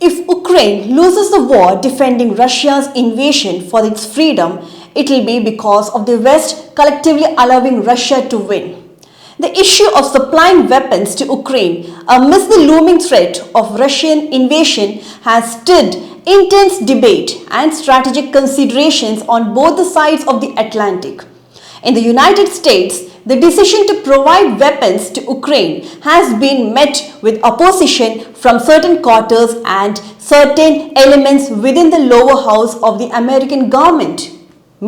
If Ukraine loses the war defending Russia's invasion for its freedom, it will be because of the West collectively allowing Russia to win. The issue of supplying weapons to Ukraine amidst the looming threat of Russian invasion has stirred intense debate and strategic considerations on both the sides of the Atlantic. In the United States, the decision to provide weapons to Ukraine has been met with opposition from certain quarters and certain elements within the lower house of the American government.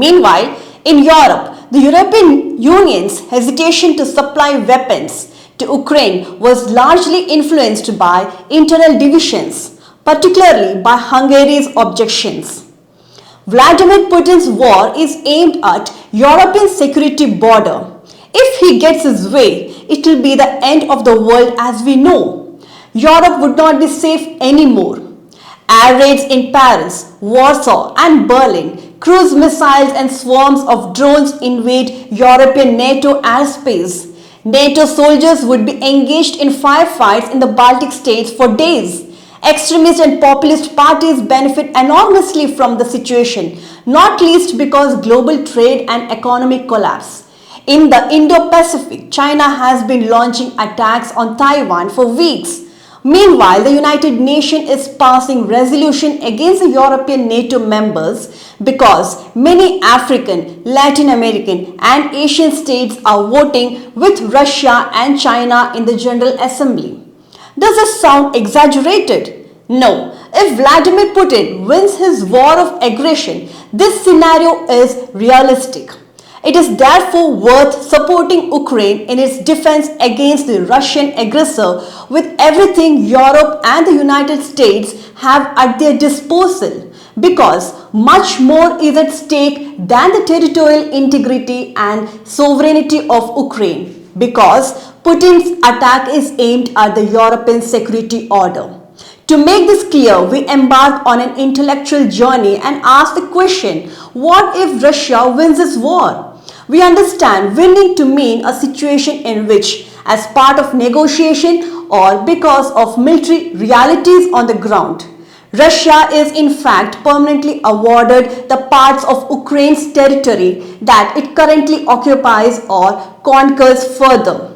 Meanwhile, in Europe, the European Union's hesitation to supply weapons to Ukraine was largely influenced by internal divisions, particularly by Hungary's objections. Vladimir Putin's war is aimed at European security border. If he gets his way, it will be the end of the world as we know. Europe would not be safe anymore. Air raids in Paris, Warsaw and Berlin, cruise missiles and swarms of drones invade European NATO airspace. NATO soldiers would be engaged in firefights in the Baltic states for days. Extremist and populist parties benefit enormously from the situation, not least because global trade and economic collapse. In the Indo-Pacific, China has been launching attacks on Taiwan for weeks. Meanwhile, the United Nations is passing resolution against the European NATO members because many African, Latin American and Asian states are voting with Russia and China in the General Assembly. Does this sound exaggerated? No. If Vladimir Putin wins his war of aggression, this scenario is realistic. It is therefore worth supporting Ukraine in its defense against the Russian aggressor with everything Europe and the United States have at their disposal, because much more is at stake than the territorial integrity and sovereignty of Ukraine, because Putin's attack is aimed at the European security order. To make this clear, we embark on an intellectual journey and ask the question, what if Russia wins this war? We understand winning to mean a situation in which, as part of negotiation or because of military realities on the ground, Russia is in fact permanently awarded the parts of Ukraine's territory that it currently occupies or conquers further.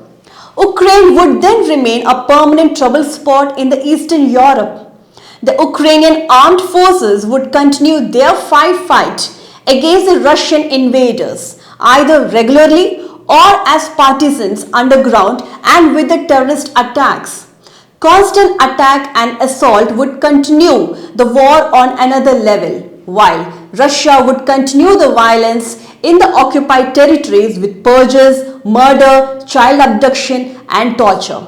Ukraine would then remain a permanent trouble spot in the Eastern Europe. The Ukrainian armed forces would continue their fight against the Russian invaders, either regularly or as partisans underground and with the terrorist attacks. Constant attack and assault would continue the war on another level, while Russia would continue the violence in the occupied territories with purges, murder, child abduction and torture.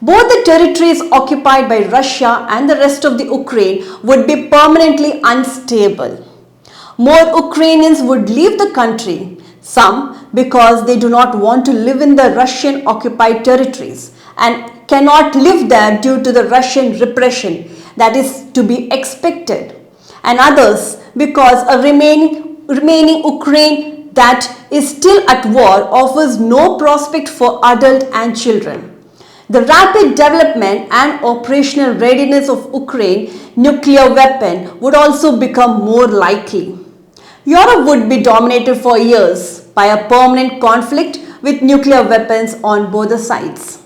Both the territories occupied by Russia and the rest of the Ukraine would be permanently unstable. More Ukrainians would leave the country, some because they do not want to live in the Russian occupied territories and cannot live there due to the Russian repression that is to be expected, and others because a remaining Ukraine that is still at war offers no prospect for adults and children. The rapid development and operational readiness of Ukraine's nuclear weapon would also become more likely. Europe would be dominated for years by a permanent conflict with nuclear weapons on both the sides.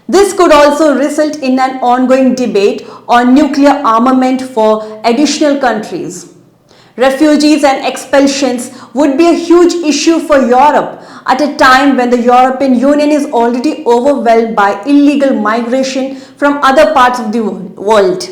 This could also result in an ongoing debate on nuclear armament for additional countries. Refugees and expulsions would be a huge issue for Europe at a time when the European Union is already overwhelmed by illegal migration from other parts of the world.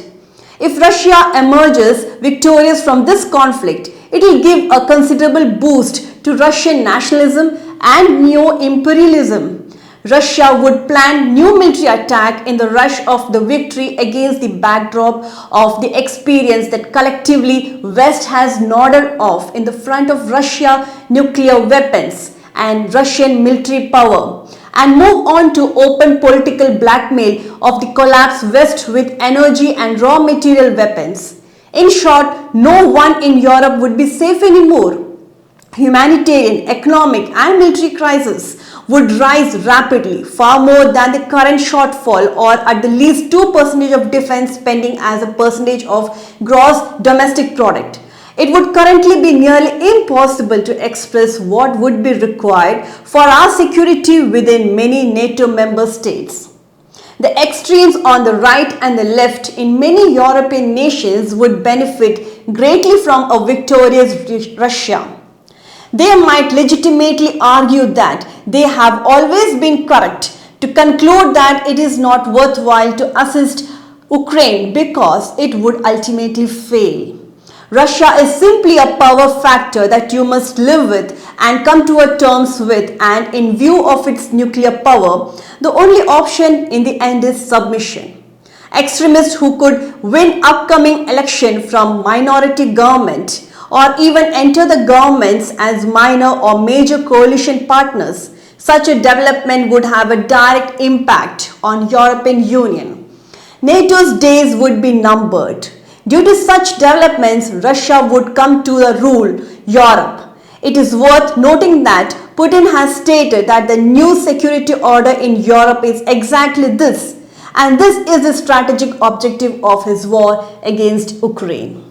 If Russia emerges victorious from this conflict, it will give a considerable boost to Russian nationalism and neo-imperialism. Russia would plan new military attack in the rush of the victory against the backdrop of the experience that collectively West has nodded off in the front of Russia nuclear weapons and Russian military power, and move on to open political blackmail of the collapsed West with energy and raw material weapons. In short, no one in Europe would be safe anymore. humanitarian, economic and military crisis would rise rapidly, far more than the current shortfall or at the least 2% of defense spending as a percentage of gross domestic product. It would currently be nearly impossible to express what would be required for our security within many NATO member states. The extremes on the right and the left in many European nations would benefit greatly from a victorious Russia. They might legitimately argue that they have always been correct to conclude that it is not worthwhile to assist Ukraine because it would ultimately fail. Russia is simply a power factor that you must live with and come to a terms with, and in view of its nuclear power, the only option in the end is submission. Extremists who could win upcoming election from minority government or even enter the governments as minor or major coalition partners, such a development would have a direct impact on European Union. NATO's days would be numbered. Due to such developments, Russia would come to rule Europe. It is worth noting that Putin has stated that the new security order in Europe is exactly this, and this is the strategic objective of his war against Ukraine.